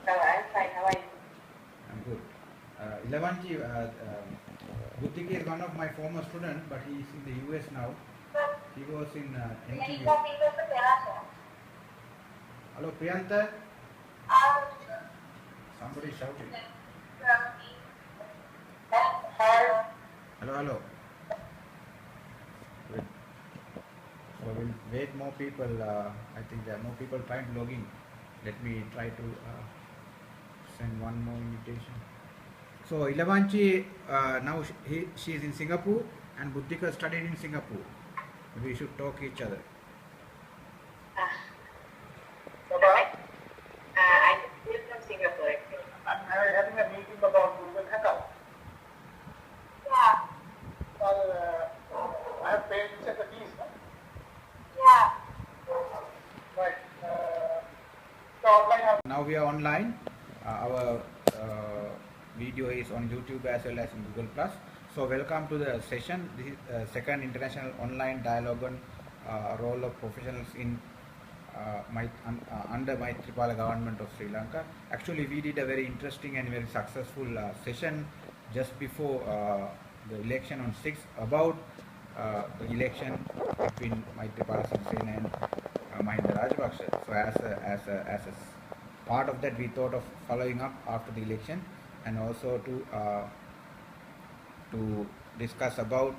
I'm fine. How are you? I'm good. Ilavanji, Buddhika is one of my former students, but he is in the US now. He was in NTU. Hello, Priyanta. Somebody shouting. Hello, hello. Wait. So we'll wait more people. I think there are more people trying to log in. Let me try to send one more invitation. So Ilavanchi, now she is in Singapore and Buddhika studied in Singapore. We should talk each other. I'm still from Singapore. I'm having a meeting about Google Hangout. Yeah. Well, I have paid the fees, no? Yeah. Right. So online. Now we are online. Our video is on YouTube as well as in Google Plus. So welcome to the session. This is second international online dialogue on role of professionals in under Maithripala Government of Sri Lanka. Actually, we did a very interesting and very successful session just before the election on 6th about the election between Maithripala Sirisena and Mahinda Rajapaksa. So as a part of that, we thought of following up after the election and also to discuss about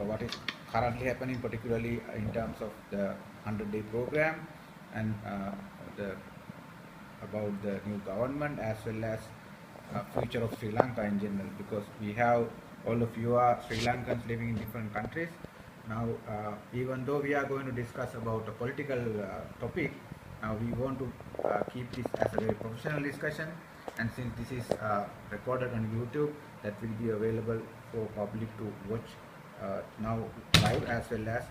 what is currently happening, particularly in terms of the 100-day program and about the new government as well as future of Sri Lanka in general, because we have all of you are Sri Lankans living in different countries. Now, even though we are going to discuss about a political topic, now we want to keep this as a very professional discussion, and since this is recorded on YouTube, that will be available for public to watch now live as well as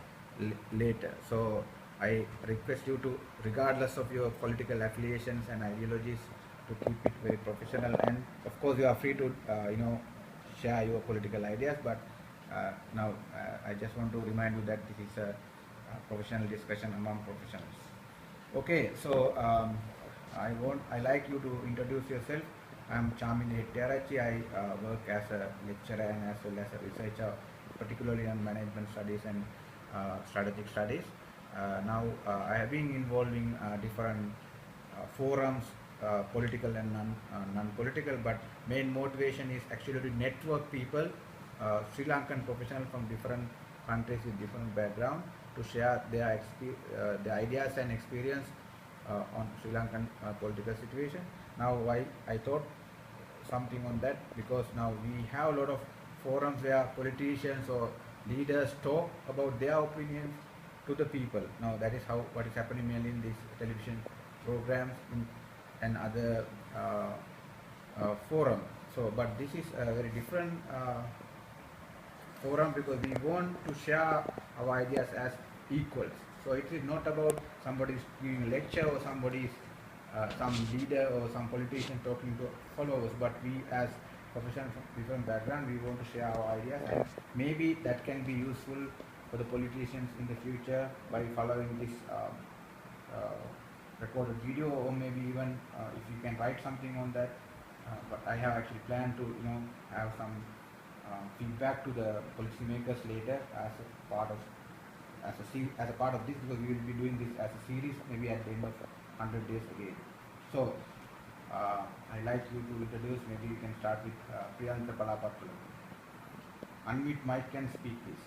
later. So I request you to, regardless of your political affiliations and ideologies, to keep it very professional, and of course you are free to share your political ideas, but now I just want to remind you that this is a professional discussion among professionals. Okay, so I like you to introduce yourself. I am Chaminda Hettiarachchi. I work as a lecturer and as well as a researcher, particularly on management studies and strategic studies. Now I have been involved in different forums, political and non-political, but main motivation is actually to network people, Sri Lankan professionals from different countries with different background, to share their ideas and experience on Sri Lankan political situation. Now why I thought something on that, because now we have a lot of forums where politicians or leaders talk about their opinions to the people. Now that is what is happening mainly in these television programs and other forum. So but this is a very different forum, because we want to share our ideas as equals. So it is not about somebody giving a lecture or somebody's some leader or some politician talking to followers, but we as professionals from different background, we want to share our ideas, and maybe that can be useful for the politicians in the future by following this recorded video, or maybe even if you can write something on that. But I have actually planned to have some feedback to the policymakers later as a part of this, because we will be doing this as a series maybe at the end of 100 days again. So I'd like you to introduce. Maybe you can start with Maithripala Government. Unmute mic and speak, please.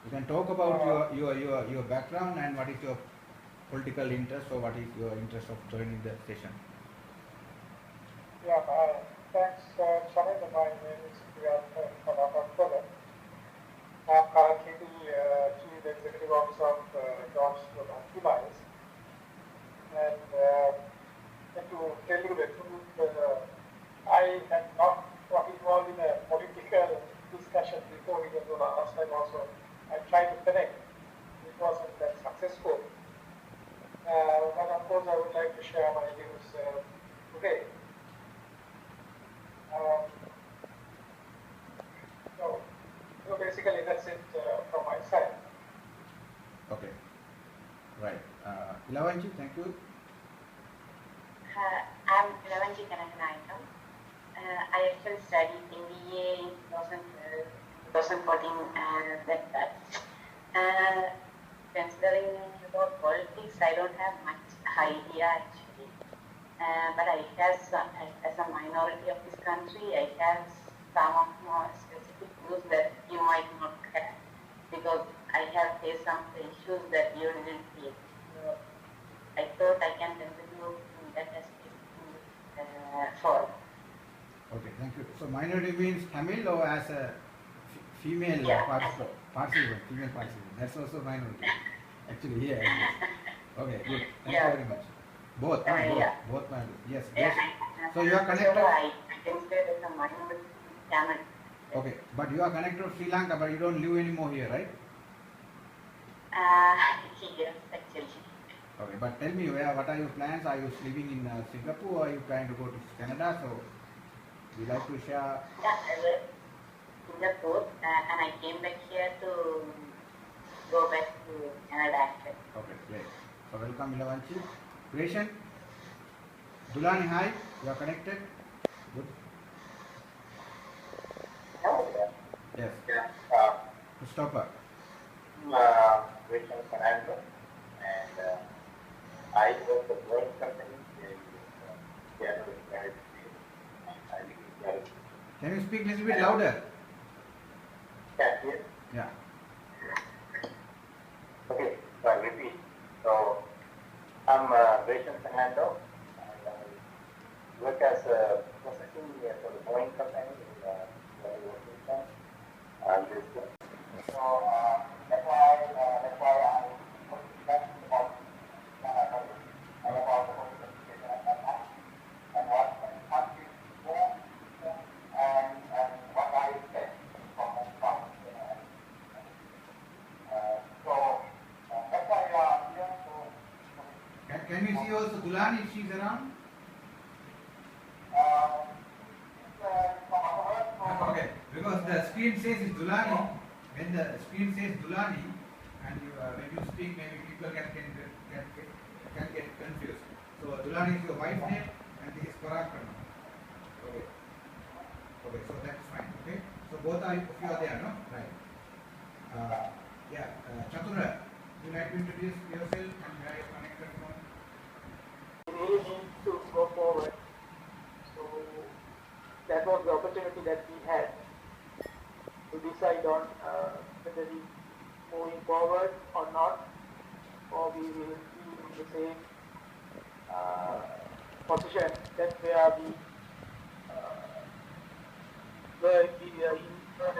You can talk about your background and what is your political interest, or what is your interest of joining the session. Yeah, thanks, Chaminda. My name is Maithripala Government. I am currently the Chief Executive Officer of Jobs for Enterprise. And to tell you the truth, I had not got involved in a political discussion before, even though last time also I tried to connect. It wasn't that successful. But of course I would like to share my views today. So basically that's it from my side. Okay. Right. Ilavanji, thank you. I'm 11th Lankan. I actually studied MBA in 2014. That. Uh, Considering about politics, I don't have much idea actually. But I have some, as a minority of this country, I have some of more specific views that you might not have, because I have faced some issues that you didn't feel. So I thought I can contribute in that aspect for. Okay, thank you. So minority means Tamil or as a female Yeah. participant, female participant. That's also minority. Actually, yeah. Yes. Okay, good. Thank you Yeah. very much. Both, both minority. Yes. Yeah. Yes. So you are connected. I can say that the minority Tamil. Okay, but you are connected to Sri Lanka, but you don't live anymore here, right? Yes, actually. Okay, but tell me, what are your plans? Are you living in Singapore, or are you trying to go to Canada? So, you like to share? Yeah, I was in Singapore, and I came back here to go back to Canada actually. Okay, great. So, welcome, Ilavanchi. Creation? Dulani, hi. You are connected? Good. Yes. Yeah. Christopher. Rachel Fernando, and I work for World Company in Seattle, United States. I live in Seattle. Can you speak a little bit louder? Yeah, yes. Yeah. Okay, so I repeat. So I'm Rachel Fernando. I work as a processing for the Boeing company in Washington. So that's why I that's about the whole situation and what country and what I expect from that. So that's why here. So Can you see also Dulani if she's around? Okay, because the screen says it's Dulani. When the screen says Dulani, and you, when you speak, maybe people can get confused. So Dulani is your wife's name, and this is Parakrama. Okay. Okay, so that's fine. Okay. So both of you are there, no? Right. Chatura, would you like to introduce yourself and where you're connected from? We really need to go forward. So that was the opportunity that we had to decide on whether we moving forward or not, or we will be in the same position that where we were in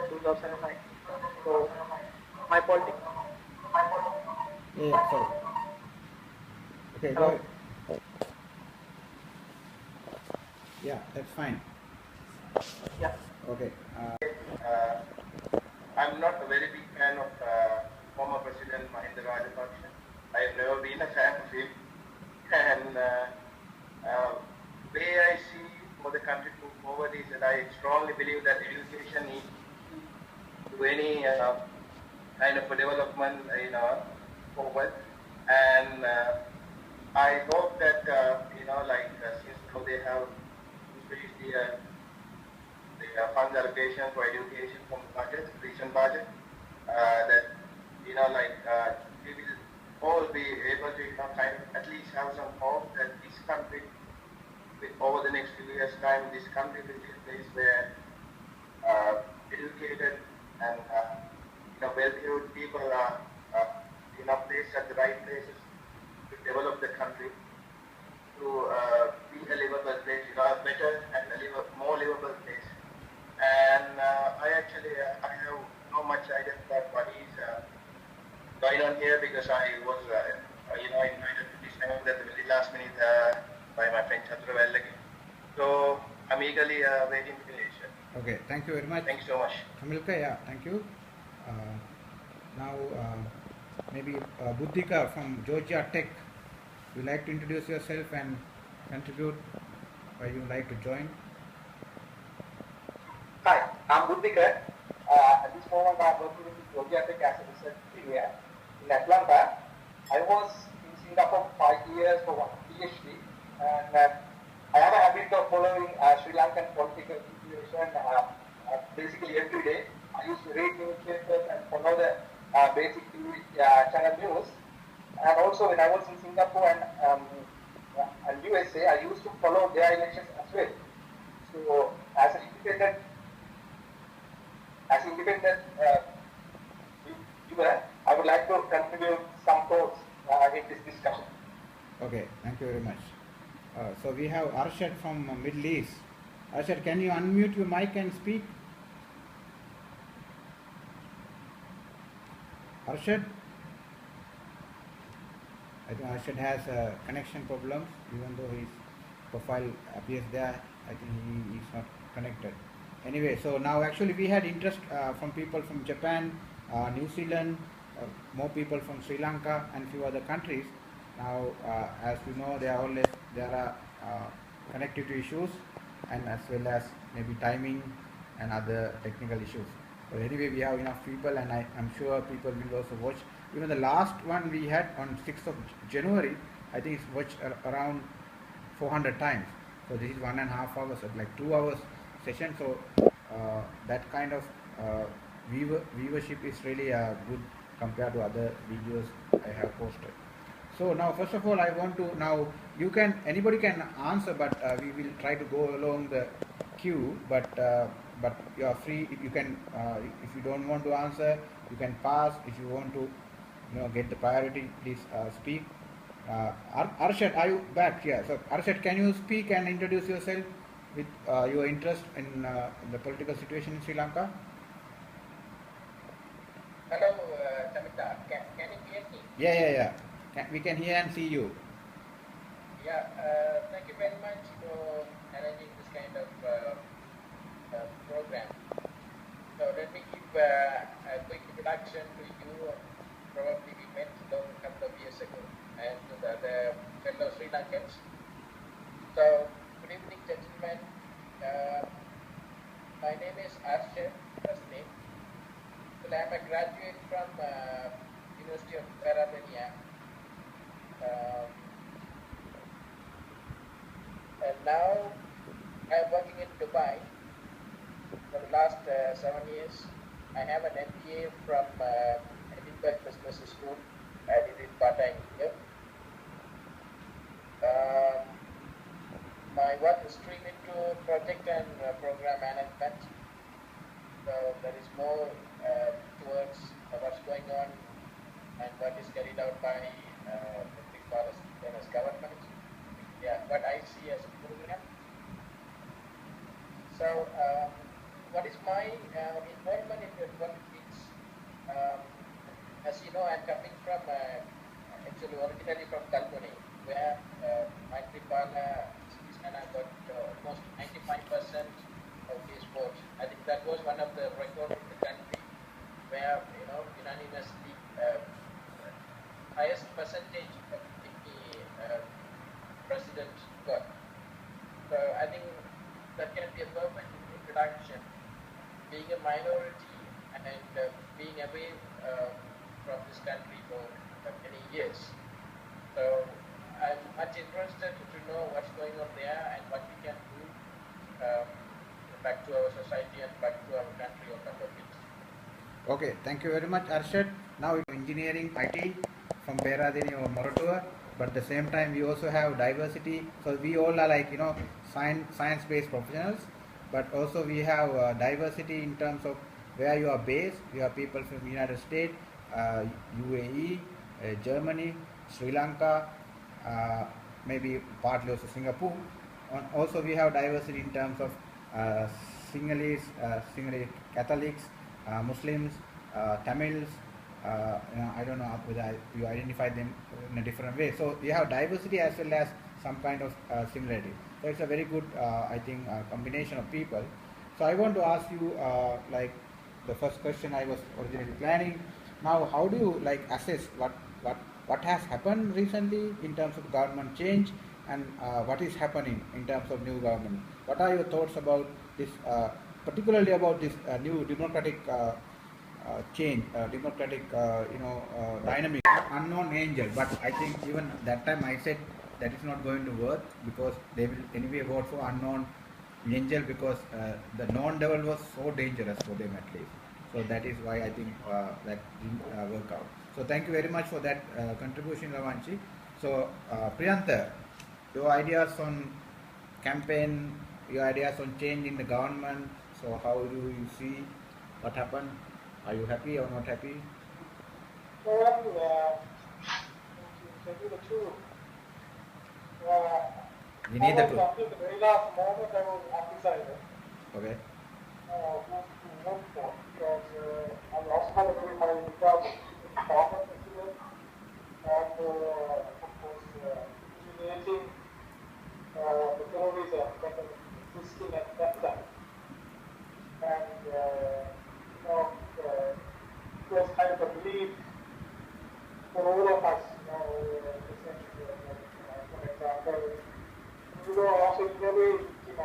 2009. So my politics. Yeah, sorry. Okay, go ahead. Yeah, that's fine. Yeah. Okay. I'm not a very big fan of former President Maithripala. I've never been a fan of him. And way I see for the country to move forward is that I strongly believe that education is to any kind of a development forward. And I hope that since now they have increased the fund allocation for education from the budget, recent budget, that we will all be able to at least have some hope that this country, over the next few years' time, this country will be a place where educated and well-heeled people are placed at the right places to develop the country to be a livable place, a better and more livable place. And I have no much idea about what is going on here, because I was invited to this time at the very last minute by my friend Chaminda. So I'm eagerly waiting for the election. Okay, thank you very much. Thank you so much. Chamilka, yeah, thank you. Now, maybe Buddhika from Georgia Tech. Would you like to introduce yourself and contribute, or you like to join? Hi, I'm Buddhika. At this moment, I'm working with Georgia Tech as a research engineer in Atlanta. I was in Singapore for 5 years for one PhD, and Sri Lankan political situation basically every day. I used to read newspapers and follow the basic TV channel news. And also when I was in Singapore and USA, I used to follow their elections as well. So as an independent viewer, I would like to contribute some thoughts in this discussion. Okay, thank you very much. So we have Arshad from Middle East. Arshad, can you unmute your mic and speak? Arshad? I think Arshad has connection problems, even though his profile appears there. I think he is not connected. Anyway, so now actually we had interest from people from Japan, New Zealand, more people from Sri Lanka and few other countries. Now, as you know, there are connectivity issues and as well as maybe timing and other technical issues. So anyway, we have enough people, and I'm sure people will also watch. Even the last one we had on 6th of January, I think it's watched around 400 times. So this is 1.5 hours, like 2 hours session. So that kind of viewership is really good compared to other videos I have posted. So now, first of all, I want to anybody can answer, but we will try to go along the queue. But you are free. You can, if you don't want to answer, you can pass. If you want to, get the priority, please speak. Arshad, are you back? Yeah. So Arshad, can you speak and introduce yourself with your interest in the political situation in Sri Lanka? Hello, Chaminda. Can you hear me? Yeah. We can hear and see you. Yeah, thank you very much for arranging this kind of program. So let me give a quick introduction to you. Probably we met a couple of years ago, and to the other fellow Sri Lankans. So, good evening, gentlemen. My name is Arshad, first name. Well, I am a graduate from University of Paradenia. And now I am working in Dubai for the last 7 years. I have an MBA from Edinburgh Business School. I did it part-time here. My work is streamed into project and program management. So there is more towards what's going on and what is carried out by Maithripala Government. Yeah, what I see as a program. So, what is my involvement in the politics? As you know, I'm coming from actually originally from Kalpuni, where Maithripala and I got almost 95% of his votes. I think that was one of the records in the country, where unanimously highest percentage of the president got. So I think that can be a perfect introduction. Being a minority and being away from this country for many years. So I'm much interested to know what's going on there and what we can do back to our society and back to our country on top of it. Okay, thank you very much, Arshad. Now engineering, IT from Peradeni or Moratuva, but at the same time we also have diversity. So we all are like science-based professionals, but also we have diversity in terms of where you are based. We have people from United States, UAE, Germany, Sri Lanka, maybe partly also Singapore. And also we have diversity in terms of Sinhalese, Catholics, Muslims, Tamils. I don't know whether you identify them in a different way. So we have diversity as well as some kind of similarity. So it's a very good, I think, combination of people. So I want to ask you, like the first question I was originally planning. Now, how do you assess what has happened recently in terms of government change and what is happening in terms of new government? What are your thoughts about this, particularly about this new democratic change, democratic, dynamic? Unknown angel, but I think even that time I said that is not going to work because they will anyway vote for unknown Angel because the non-level was so dangerous for them at least. So that is why I think that didn't work out. So thank you very much for that contribution, Ravanchi. So Priyanta, your ideas on campaign, your ideas on change in the government. So how do you see what happened? Are you happy or not happy? Well, to tell you the truth, We need the truth. until the very last moment, I was undecided Okay. who to vote for because I lost my very my job former president and of course eliminating the terrorism that was existing at that time. And it was kind of a relief for all of us, for example, also in a way, I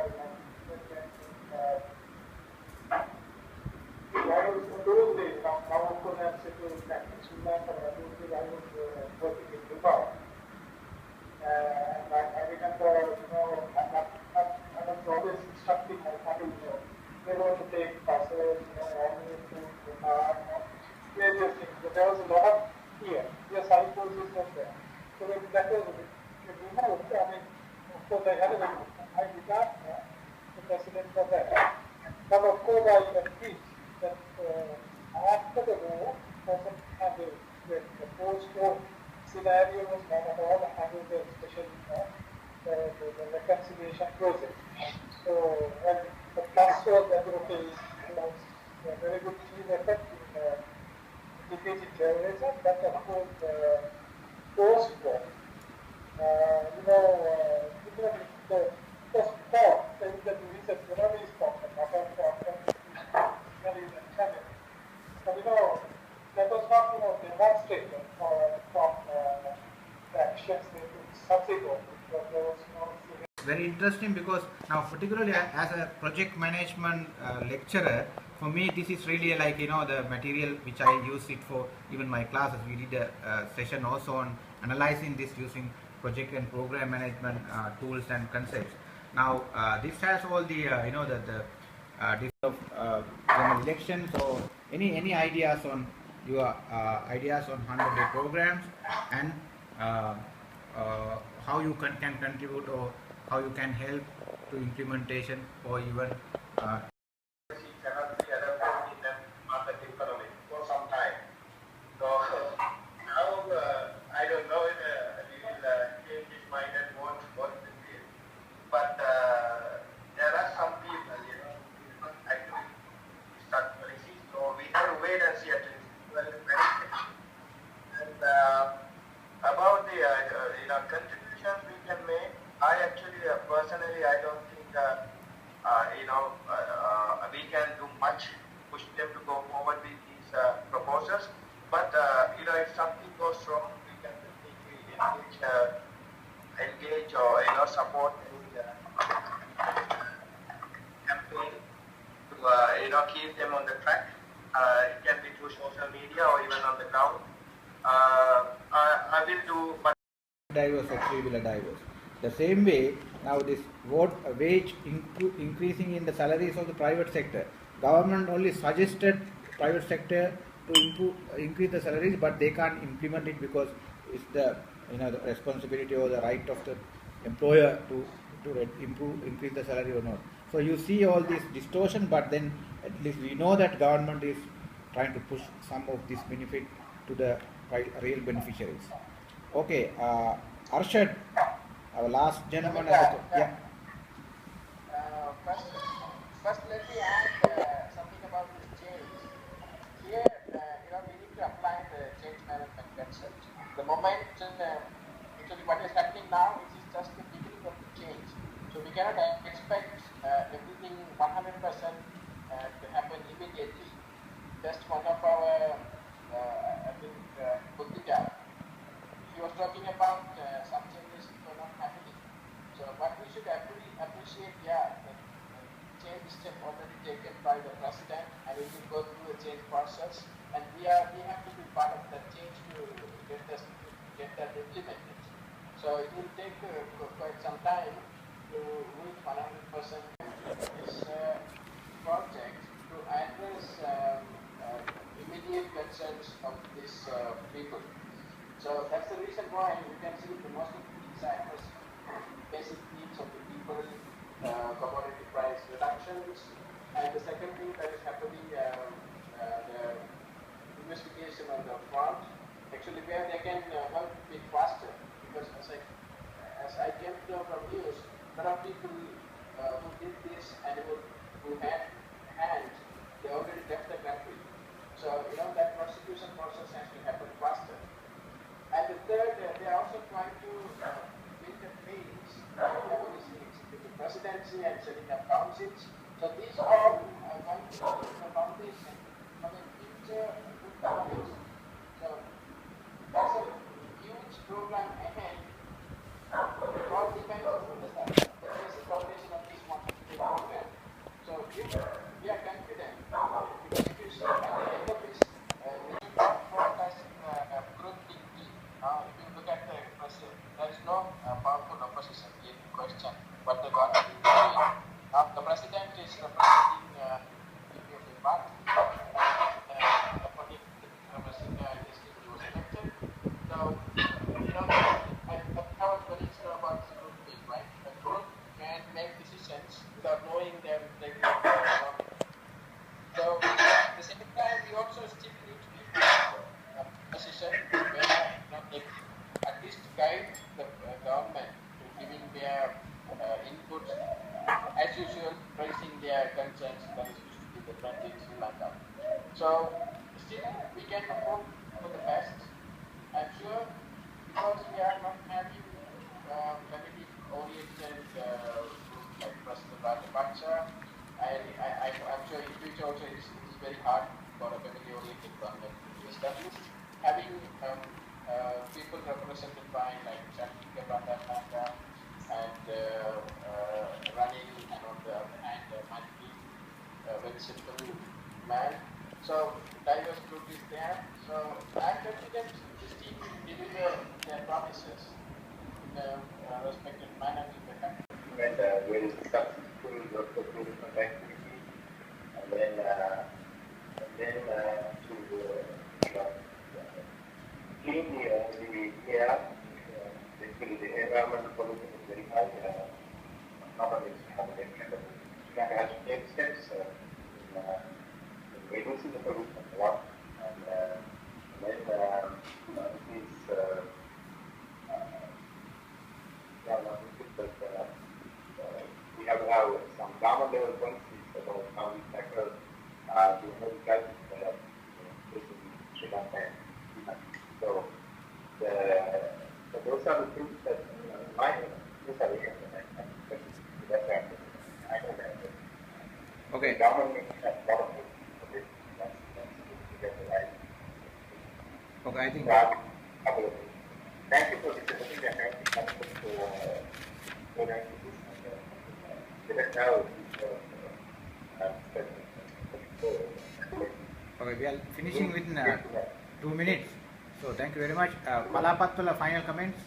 was in those days, now of course I'm settled back in Sri Lanka, but those days I was working in Dubai. And I remember, I was always instructing my family, they want to take buses, only to the car, various things. But there was a lot of fear. Yes, I suppose it was there. So when that was removed, I mean, of course I had a I regard the president for that. But of course I agreed that after the war, person handled the post-war scenario was not at all handled, especially the reconciliation process. So, and the plus was that okay, it was a very good team effort in defeating terrorism, but of course post-war, the first thought that the research is problem, not only and but that was not demonstrated from the actions they took subsequently, because there was no Very interesting because now particularly as a project management lecturer, for me this is really like the material which I use it for even my classes. We did a session also on analyzing this using project and program management tools and concepts. Now this has all the general elections. So any ideas on your ideas on 100-day programs and how you can contribute or how you can help to implementation or even cannot be adapted in the market economy for some time. So now I don't know if he will change his mind and won't the deal. But there are some people, who don't actually start policies. So we have to wait and see at least. Well, and about the contributions we can make, I actually personally I don't think we can do much push them to go forward with these proposals. But if something goes wrong, we can definitely engage or support any campaign to keep them on the track. It can be through social media or even on the ground. I will do. But diverse or we will diverse. The same way, now this wage increasing in the salaries of the private sector. Government only suggested private sector to increase the salaries, but they can't implement it because it's the the responsibility or the right of the employer to increase the salary or not. So you see all this distortion, but then at least we know that government is trying to push some of this benefit to the real beneficiaries. Okay, Arshad, our last gentleman. Yeah. First, let me add something about this change. Here, we need to apply the change management concept. The moment, actually, what is happening now is just the beginning of the change. So we cannot expect everything 100% to happen immediately. Just one of our, Buddhika, he was talking about some changes were not happening. So what we should appreciate, the change step already taken by the president, and we will go through a change process, and we have to be part of that change to get that implemented. So it will take quite some time to reach 100%. project to address immediate concerns of these people. So that's the reason why you can see the most of these address basic needs of the people, commodity price reductions, and the second thing that is happening, the investigation on the front, actually where they can help a bit faster, because as I came to know from news, a lot of people who did this and who had hands, they already left the country. So, that prosecution process has to happen faster. And the third, they are also trying to build a base with the presidency and setting up councils. So these are all going to be the foundation for the future good governance. So that's a huge program ahead. It all depends on the basic foundation of this one program. So if we are confident, because if you see at the end of this, we are forecasting growth in P. If you look at the president, there is no powerful opposition in question what the government is doing. The president is representing the party, according to the president, he was elected. So, I was very sure about the group thing, right? The group can make decisions without knowing their regular. So, at the same time, we also still need to keep a position where they at least guide the government to giving their input, as usual, raising their concerns. That is used to be the trend in Sri Lanka. So, still, we can hope for the best. I'm sure, because we are not having family-oriented groups like President Rajapaksa. I'm sure in future also it is very hard for a family-oriented government to establish. Having people represented by like Chaminda and running, and on the other hand, Maithri, very simple man. So diverse group is there. So I'm confident this team will deliver their promises in a respected manner to the country. And very successful work of activity, and then to clean the air. Basically, the environmental pollution is very high. Not only Sri Lanka has to take steps in reducing the pollution a lot, and then we have to have some government level policies about how we tackle the energy crisis that are facing Sri Lanka. So those are the things that in my these are the areas that I know that Okay. the government has a lot of things for this. That's to get the right. Okay, I think. Thank you for this opportunity and thank you for going into this. Let us know Okay, we are finishing within 2 minutes. So thank you very much. Palapatula, final comments.